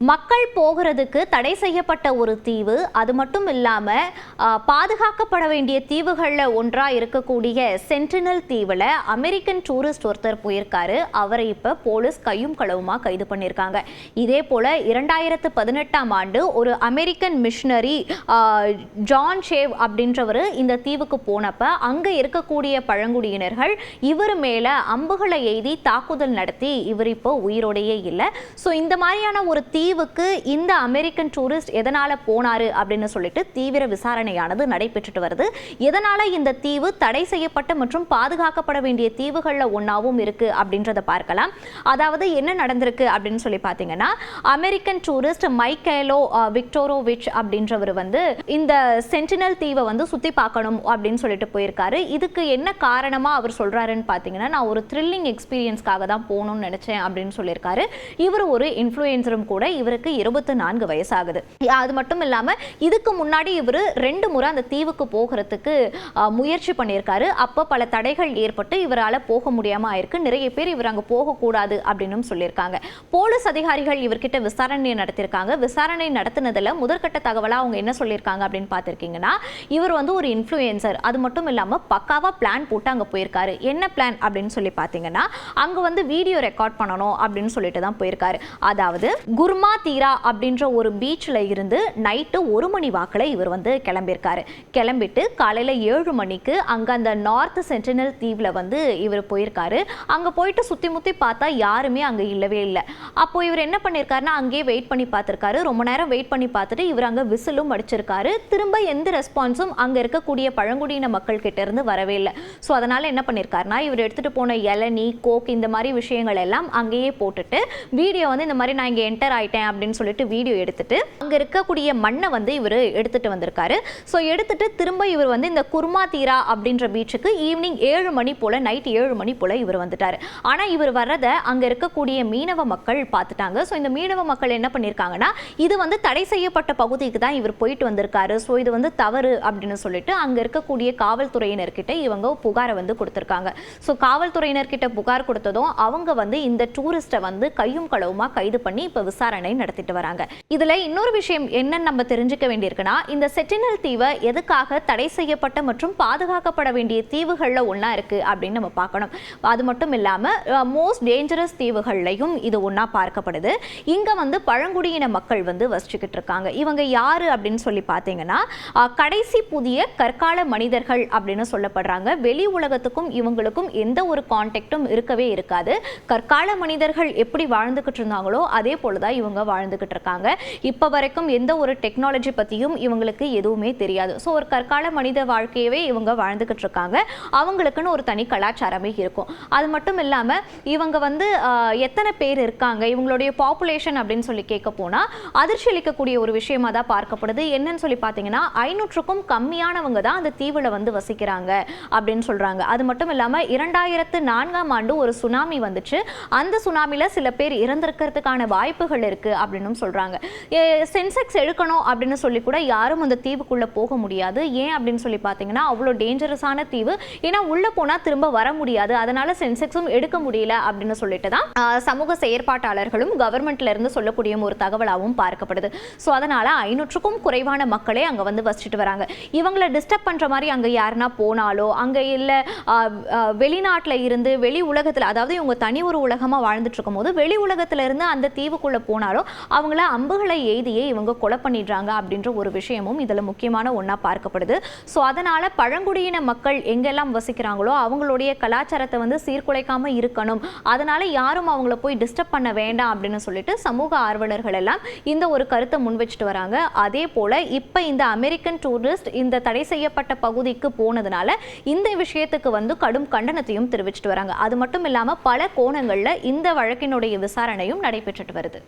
மக்கள் போகிறதுக்கு தடை செய்யப்பட்ட ஒரு தீவு, அது மட்டும் இல்லாம பாதுகாக்கப்பட வேண்டிய தீவுகள்ல ஒன்றா இருக்கக்கூடிய சென்டினல் தீவுல அமெரிக்கன் டூரிஸ்ட் ஒருத்தர் போயிருக்காரு. அவரை இப்ப போலீஸ் கையும் களவுமா கைது பண்ணியிருக்காங்க. இதே போல 2018ஆம் ஆண்டு ஒரு அமெரிக்கன் மிஷனரி ஜான் ஷேவ் அப்படின்றவர் இந்த தீவுக்கு போனப்ப அங்க இருக்கக்கூடிய பழங்குடியினர்கள் இவர் மேல அம்புகளை எய்தி தாக்குதல் நடத்தி இவர் இப்போ உயிரோடையே இல்லை. ஸோ இந்த மாதிரியான ஒரு தீவுக்கு இந்த அமெரிக்கன் டூரிஸ்ட் எதனால போனாரு அப்படின்னு சொல்லிட்டு தீவிர விசாரணையானது நடைபெற்றுட்டு வருது. எதனால இந்த தீவு தடை செய்யப்பட்ட மற்றும் பாதுகாக்கப்பட வேண்டிய தீவுகள்ல ஒன்னாவும் இருக்கு அப்படின்றத பார்க்கலாம். அதாவது என்ன நடந்திருக்கு அப்படின்னு சொல்லி பார்த்தீங்கன்னா, அமெரிக்கன் டூரிஸ்ட் மைக்கேலோ விக்டோரோவிச் அப்படின்றவர் இந்த சென்டினல் தீவை சுத்தி பார்க்கணும் அப்படின்னு சொல்லிட்டு போயிருக்காரு. இதுக்கு என்ன காரணமா அவர் சொல்றாருன்னு பார்த்தீங்கன்னா, நான் ஒரு த்ரில்லிங் எக்ஸ்பீரியன்ஸ்க்காக தான் போகணும்னு நினைச்சேன் அப்படின்னு சொல்லியிருக்காரு. இவர் ஒரு இன்ஃப்ளூயன்சரும் கூட. இவருக்கு 24 வயசாகுது. அது மட்டும் இல்லாம இதுக்கு முன்னாடி இவர் 2 முறை அந்த தீவுக்கு போகிறதுக்கு முயற்சி பண்ணியிருக்காரு. அப்ப பல தடைகள் ஏற்பட்டு இவரால் போக முடியாம ஆயிருக்கு. நிறைய பேர் இவர் அங்க போகக்கூடாது அப்படின்னு சொல்லியிருக்காங்க. போலீஸ் அதிகாரிகள் இவர்கிட்ட விசாரணை நடத்தியிருக்காங்க. விசாரணை நடத்தினதுல முதற்கட்ட தகவலா அவங்க என்ன சொல்லியிருக்காங்க அப்படின்னு பார்த்திருக்கீங்கன்னா, இவர் ஒரு இன்ஃப்ளூயன்சர். அது மட்டும் இல்லாம பக்காவா பிளான் போட்டு அங்க போயிருக்காரு. என்ன பிளான் அப்படின்னு சொல்லி பார்த்தீங்கன்னா, அங்க வீடியோ ரெக்கார்ட் பண்ணணும் அப்படின்னு சொல்லிட்டு தான் போயிருக்காரு. அதாவது குர்மா தீரா அப்படின்ற ஒரு பீச்சில் இருந்து நைட்டு 1 மணி வாக்கில் இவர் கிளம்பியிருக்காரு. கிளம்பிட்டு காலையில் 7 மணிக்கு அங்கே அந்த நார்த் சென்டினல் தீவில் இவர் போயிருக்காரு. அங்கே போயிட்டு சுற்றி முற்றி பார்த்தா யாருமே அங்கே இல்லவே இல்லை. அப்போ இவர் என்ன பண்ணியிருக்காருன்னா, அங்கேயே வெயிட் பண்ணி பார்த்துருக்காரு. ரொம்ப நேரம் வெயிட் பண்ணி பார்த்துட்டு இவர் அங்கே விசிலும் அடிச்சிருக்காரு. திரும்ப எந்த ரெஸ்பான்ஸும் அங்கே இருக்கக்கூடிய பழங்குடியின மக்கள் கிட்ட இருந்து வரவே இல்லை. ஸோ அதனால் என்ன பண்ணியிருக்காருன்னா, இவர் எடுத்துகிட்டு போன இளநீ, கோக் இந்த மாதிரி விஷயங்கள் எல்லாம் அங்கேயே போட்டுட்டு வீடியோ இந்த மாதிரி நான் இங்கே என்டர் ஆயிட்டேன் அப்படின்னு சொல்லிட்டு வீடியோ எடுத்துட்டு அங்க இருக்கக்கூடிய மண்ணை இவர் எடுத்துட்டு வந்திருக்காரு. ஸோ எடுத்துட்டு திரும்ப இவர் இந்த குர்மா தீரா அப்படின்ற பீச்சுக்கு ஈவினிங் 7 மணி போல, நைட் 7 மணி போல இவர் வந்துட்டாரு. ஆனா இவர் வர்றதை அங்க இருக்கக்கூடிய மீனவ மக்கள் பார்த்துட்டாங்க. ஸோ இந்த மீனவ மக்கள் என்ன பண்ணிருக்காங்கன்னா, இது தடை செய்யப்பட்ட பகுதிக்கு தான் இவர் போயிட்டு வந்திருக்காரு, ஸோ இது தவறு அப்படின்னு சொல்லிட்டு அங்க இருக்கக்கூடிய காவல்துறையினர்கிட்ட இவங்க புகாரை கொடுத்திருக்காங்க. ஸோ காவல்துறையினர்கிட்ட புகார் கொடுத்ததும் அவங்க இந்த டூரிஸ்டை கையும் களவுமா கைது பண்ணி இப்ப விசாரணை நடத்திட்டு வராங்க. இதுல இன்னொரு விஷயம் என்ன நம்ம தெரிஞ்சுக்க வேண்டியிருக்குன்னா, இந்த சென்டினல் தீவை எதுக்காக தடை செய்யப்பட்ட மற்றும் பாதுகாக்கப்பட வேண்டிய தீவுகள்ல ஒன்னா இருக்கு அப்படின்னு நம்ம பார்க்கணும். அது மட்டும் இல்லாம மோஸ்ட் டேஞ்சரஸ் தீவுகள்லையும் இது ஒன்னா பார்க்கப்படுது. இங்க பழங்குடியின மக்கள் வசிச்சுக்கிட்டு இருக்காங்க. இவங்க யாரு அப்படின்னு சொல்லி பார்த்தீங்கன்னா, கடைசி புதிய கற்கால மனிதர்கள் அப்படின்னு சொல்லப்படுறாங்க. வெளி உலகத்துக்கும் இவங்களுக்கும் எந்த ஒரு கான்டாக்டும் இருக்கவே இருக்காது. கற்கால மனிதர்கள் எப்படி வாழ்ந்துகிட்டு இருந்தாங்களோ அதே போலதான் இவங்க வாழ்ந்துகிட்டு இருக்காங்க. இப்ப வரைக்கும் எந்த ஒரு டெக்னாலஜி பத்தியும் இவங்களுக்கு எதுவுமே தெரியாது. ஸோ ஒரு கற்கால மனித வாழ்க்கையவே இவங்க வாழ்ந்துகிட்டு இருக்காங்க. அவங்களுக்குன்னு ஒரு தனி கலாச்சாரமே இருக்கும். அது மட்டும் இல்லாம இவங்க எத்தனை பேர் இருக்காங்க, இவங்களுடைய பாப்புலேஷன் அப்படின்னு சொல்லி கேட்க போனா அதிர்ச்சி அளிக்கக்கூடிய ஒரு விஷயமா தான் பார்க்கப்படுது. என்னன்னு சொல்லி பார்த்தீங்கன்னா, 500க்கும் கம்மியானவங்க தான் அந்த தீவுல வசிக்கிறாங்க அப்படின்னு சொல்றாங்க. அது மட்டும் இல்லாம 2004ஆம் ஆண்டு ஒரு சுனாமி வந்துச்சு. அந்த சுனாமில சில பேர் இறந்திருக்கிறதுக்கான வாய்ப்புகள் இருக்கு அப்படின்னு சொல்றாங்க. சென்செக்ஸ் எடுக்கணும் அப்படின்னு சொல்லி கூட யாரும் அந்த தீவுக்குள்ள போக முடியாது. ஏன் அப்படின்னு சொல்லி பார்த்தீங்கன்னா, அவ்வளோ டேஞ்சரஸான தீவு. ஏன்னா உள்ள போனா திரும்ப வர முடியாது. அதனால சென்செக்ஸும் எடுக்க முடியல அப்படின்னு சொல்லிட்டு தான் சமூக செயற்பாட்டாளர்களும் கவர்மெண்ட்ல இருந்து சொல்லக்கூடிய ஒரு தகவலாகவும் பார்க்கப்படுது. ஸோ அதனால 500க்கும் குறைவான மக்களே அங்க வசிச்சுட்டு வராங்க. இவங்களை டிஸ்டர்ப் பண்ற மாதிரி அங்க யாருன்னா போனாலோ, அங்க இல்ல வெளிநாட்டுல இருந்து வெளி உலகத்துல, அதாவது இவங்க தனி ஒரு உலகமா வாழ்ந்துட்டு இருக்கும் போது வெளி உலகத்துல இருந்து அந்த தீவுக்குள்ள போனாலோ அவங்கள அம்புகளை எய்தியே இவங்க கொலை பண்ணிடுறாங்க அப்படின்ற ஒரு விஷயமும் இதுல முக்கியமான ஒண்ணா பார்க்கப்படுது. ஸோ அதனால பழங்குடியின மக்கள் எங்கெல்லாம் வசிக்கிறாங்களோ அவங்களுடைய கலாச்சாரத்தை சீர்குலைக்காம இருக்கணும். அதனால யாரும் அவங்கள போய் டிஸ்டர்ப் பண்ண வேண்டாம் அப்படின்னு சொல்லிட்டு சமூக ஆர்வலர்கள் எல்லாம் இந்த ஒரு கருத்தை முன் வச்சுட்டு வராங்க. அதே போல இப்ப இந்த அமெரிக்கன் டூரிஸ்ட் இந்த தடை செய்யப்பட்ட பகுதிக்கு போனதுனால இந்த விஷயத்துக்கு கடும் கண்டனத்தையும் தெரிவிச்சுட்டு வராங்க. அது மட்டும் இல்லாம பல கோணங்கள்ல இந்த வழக்கினுடைய விசாரணையும் நடைபெற்றுட்டு வருது.